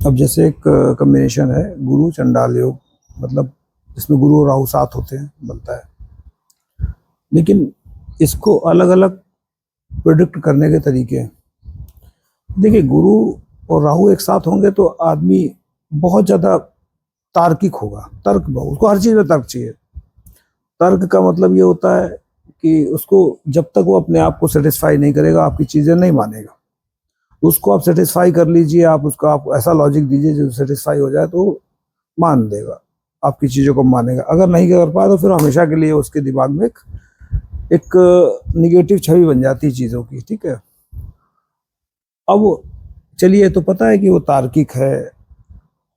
अब जैसे एक कॉम्बिनेशन है गुरु चंडाल योग, मतलब इसमें गुरु और राहु साथ होते हैं, बनता है। लेकिन इसको अलग अलग प्रिडिक्ट करने के तरीके हैं। देखिए, गुरु और राहु एक साथ होंगे तो आदमी बहुत ज्यादा तार्किक होगा, तर्क बहुत, उसको हर चीज में तर्क चाहिए। तर्क का मतलब ये होता है कि उसको जब तक वो अपने आप को सेटिस्फाई नहीं करेगा, आपकी चीजें नहीं मानेगा। उसको आप सेटिस्फाई कर लीजिए, आप ऐसा लॉजिक दीजिए जो सेटिस्फाई हो जाए तो मान देगा, आपकी चीजों को मानेगा। अगर नहीं कर पाए तो फिर हमेशा के लिए उसके दिमाग में एक निगेटिव छवि बन जाती है चीजों की। ठीक है, अब चलिए, तो पता है कि वो तार्किक है।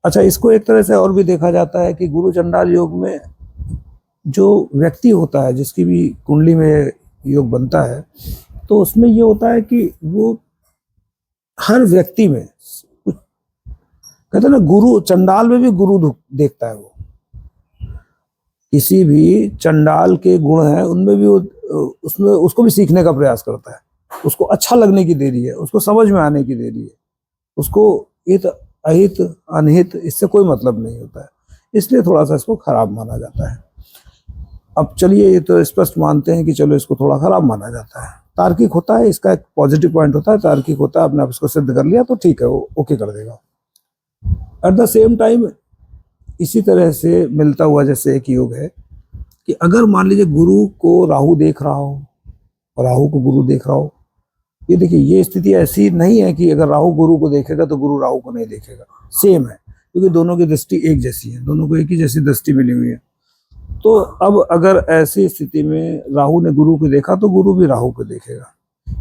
अच्छा, इसको एक तरह से और भी देखा जाता है कि गुरु चंडाल योग में जो व्यक्ति होता है, जिसकी भी कुंडली में योग बनता है, तो उसमें ये होता है कि वो हर व्यक्ति में कुछ, कहते हैं ना, गुरु चंडाल में भी गुरु देखता है। वो किसी भी चंडाल के गुण हैं उनमें भी वो उसमें उसको भी सीखने का प्रयास करता है। उसको अच्छा लगने की देरी है, उसको समझ में आने की देरी है, उसको हित अहित अनहित इससे कोई मतलब नहीं होता है। इसलिए थोड़ा सा इसको खराब माना जाता है। अब चलिए, ये तो स्पष्ट मानते हैं कि चलो इसको थोड़ा खराब माना जाता है। तार्किक होता है, इसका एक पॉजिटिव पॉइंट होता है, तार्किक होता है, आपने आप इसको सिद्ध कर लिया तो ठीक है, वो ओके कर देगा। एट द सेम टाइम इसी तरह से मिलता हुआ जैसे एक योग है कि अगर मान लीजिए गुरु को राहु देख रहा हो और राहु को गुरु देख रहा हो, ये देखिए, ये स्थिति ऐसी नहीं है कि अगर राहु गुरु को देखेगा तो गुरु राहु को नहीं देखेगा, सेम है, क्योंकि दोनों की दृष्टि एक जैसी है, दोनों को एक ही जैसी दृष्टि मिली हुई है। तो अब अगर ऐसी स्थिति में राहु ने गुरु को देखा तो गुरु भी राहु को देखेगा।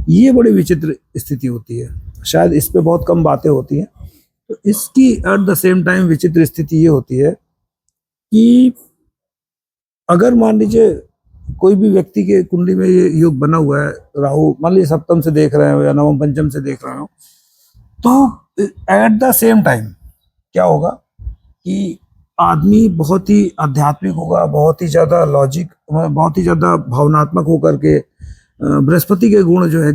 ये बड़ी विचित्र स्थिति होती है, शायद इस पे बहुत कम बातें होती हैं। तो इसकी एट द सेम टाइम विचित्र स्थिति ये होती है कि अगर मान लीजिए कोई भी व्यक्ति के कुंडली में ये योग बना हुआ है, राहु मान लीजिए सप्तम से देख रहे हो या नवम पंचम से देख रहे हो, तो एट द सेम टाइम क्या होगा कि आदमी बहुत ही आध्यात्मिक होगा, बहुत ही ज्यादा लॉजिक, बहुत ही ज्यादा भावनात्मक होकर के बृहस्पति के गुण जो है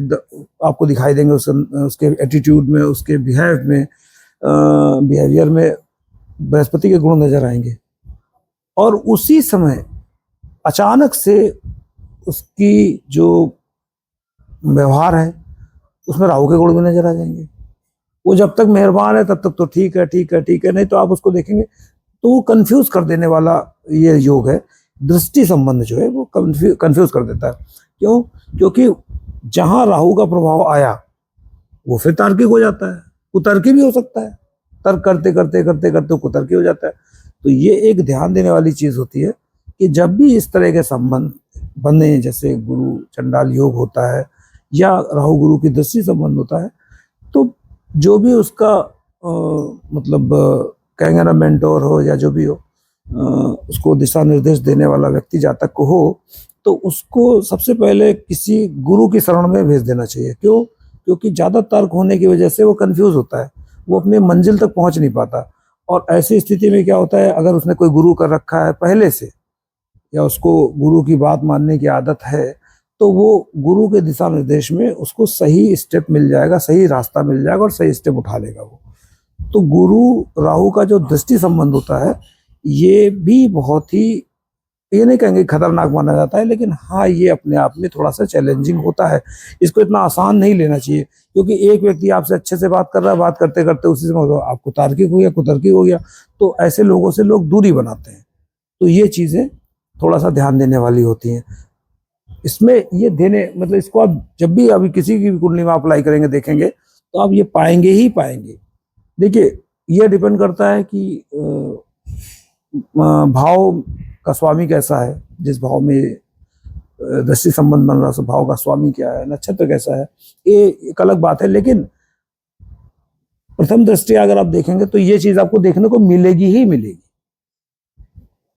आपको दिखाई देंगे उसके एटीट्यूड में, उसके बिहेवियर में बृहस्पति के गुण नजर आएंगे। और उसी समय अचानक से उसकी जो व्यवहार है उसमें राहु के गुण भी नजर आ जाएंगे। वो जब तक मेहरबान है तब तक तो ठीक है, ठीक है, ठीक है, नहीं तो आप उसको देखेंगे तो वो कंफ्यूज कर देने वाला ये योग है। दृष्टि संबंध जो है वो कंफ्यूज कर देता है। क्यों? क्योंकि जहां राहु का प्रभाव आया वो फिर तार्किक हो जाता है, कुतर्की भी हो सकता है, तर्क करते करते करते करते कुतर्की हो जाता है। तो ये एक ध्यान देने वाली चीज होती है कि जब भी इस तरह के संबंध बने, जैसे गुरु चंडाल योग होता है या राहु गुरु की दृष्टि संबंध होता है, तो जो भी उसका मतलब कहेंगे ना, मेंटोर हो या जो भी हो, उसको दिशा निर्देश देने वाला व्यक्ति जातक को हो, तो उसको सबसे पहले किसी गुरु की शरण में भेज देना चाहिए। क्यों? क्योंकि ज्यादा तर्क होने की वजह से वो कंफ्यूज होता है, वो अपने मंजिल तक पहुंच नहीं पाता। और ऐसी स्थिति में क्या होता है, अगर उसने कोई गुरु कर रखा है पहले से या उसको गुरु की बात मानने की आदत है, तो वो गुरु के दिशा निर्देश में उसको सही स्टेप मिल जाएगा, सही रास्ता मिल जाएगा और सही स्टेप उठा लेगा वो। तो गुरु राहु का जो दृष्टि संबंध होता है ये भी बहुत ही, ये नहीं कहेंगे खतरनाक माना जाता है, लेकिन हाँ, ये अपने आप में थोड़ा सा चैलेंजिंग होता है। इसको इतना आसान नहीं लेना चाहिए, क्योंकि एक व्यक्ति आपसे अच्छे से बात कर रहा है, बात करते करते उसी समय आपको तार्किक हो गया, कुतर्की हो गया, तो ऐसे लोगों से लोग दूरी बनाते हैं। तो ये चीजें थोड़ा सा ध्यान देने वाली होती हैं। इसमें ये देने मतलब इसको आप जब भी अभी किसी की कुंडली में अप्लाई करेंगे, देखेंगे, तो आप ये पाएंगे ही पाएंगे। देखिए, ये डिपेंड करता है कि भाव का स्वामी कैसा है, जिस भाव में दृष्टि संबंध बन रहा है, भाव का स्वामी क्या है, नक्षत्र कैसा है, ये एक अलग बात है। लेकिन प्रथम दृष्टि अगर आप देखेंगे तो ये चीज आपको देखने को मिलेगी ही मिलेगी।